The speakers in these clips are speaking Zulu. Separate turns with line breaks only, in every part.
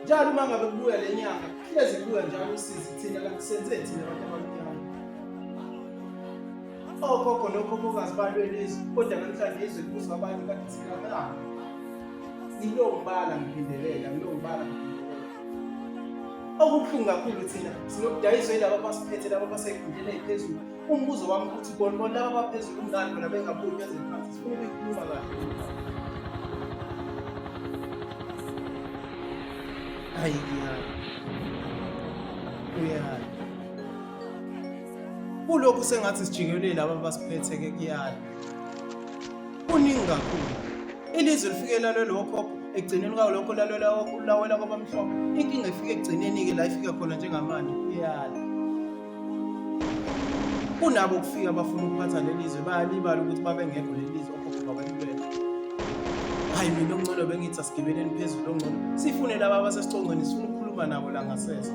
Njalo uma ngabe kubuya le nyanga hlezi kubuya njalo usizi thina la senze thina abantu abamnyama. Ogogo nokhokhokazi balwelizwe kodwa namhlanje izwe libuzwa abantu kade singabalanga. Ngilongibala ngiphindelela, ngilongibala ngiphindelela. Okubuhlungu kakhulu thina sinokudayiswa yilabo abasiphethe labo abasey'khundleni ey'phezulu. Umbuzo wami uthi bona laba abaphezulu umngani bona bengabuyi beze phansi sifuna ukuyikhuluma kahle. Hayi kuyala. Kulokhu sengathi sijikelele laba abasiphethe-ke kuyala. Kuningi kakhulu. Ilizwe lifike lalwe lokho ekugcineni kwawo lokho lawela kwabamhlophe. Inkinga ifike ekugcineni-ke la ifika khona njengamanje kuyala. Kunabo kufika abafuna ukuphatha lelizwe bayalibala ukuthi babengekho lelizwe okhokho babalibele. Hayi mina ongcono bengithi asigibeleni phezulu ongcono. Sifune laba abasesicongweni sifuna ukukhuluma nabo la ngasese.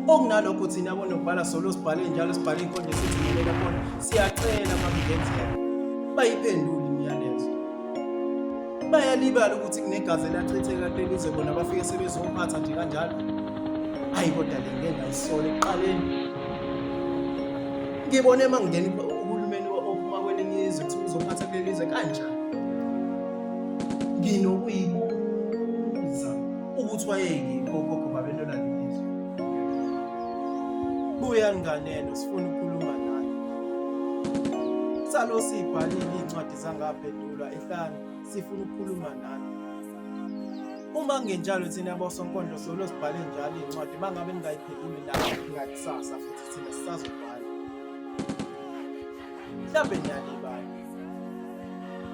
Okunalokho thina bonokubhala solo sibhale njalo sibhale inkondlo esithumelela khona. Siyacela mabingenzeka. Bayiphendule imiyalezo. Bayalibala ukuthi kunegazi elachitheka lelizwe bona bafike sebezophatha nje kanjalo. Hayi kodwa le ngeke ngayisole eqaleni. Ngibone mangingena uhulumeni ophuma kwelinye izwe ukuthi uzophatha kulelizwe kanjani. Nginokuyibuza ukuthi wayengikho ogogo babelola lelizwe. Buya nganeno sifuna ukukhuluma naye. Salo sibhalile incwadi zangaphendulwa ehlane sifuna ukukhuluma naye. Uma ngenjalo thina bosonkondlo solo sibhale njalo incwadi mangabe ningayiphenduli nayo ngakusasa futhi thina sisazobhala. Mhlambe niyalibala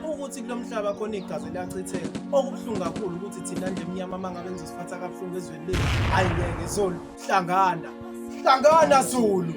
ukuthi kulomhlaba khona igazi liyachitheka. Okubuhlungu kakhulu ukuthi thina nje emnyama mangabe nizosiphatha kabuhlungu ezweni lethu. Hayi ngeke Zulu, hlangana Zulu.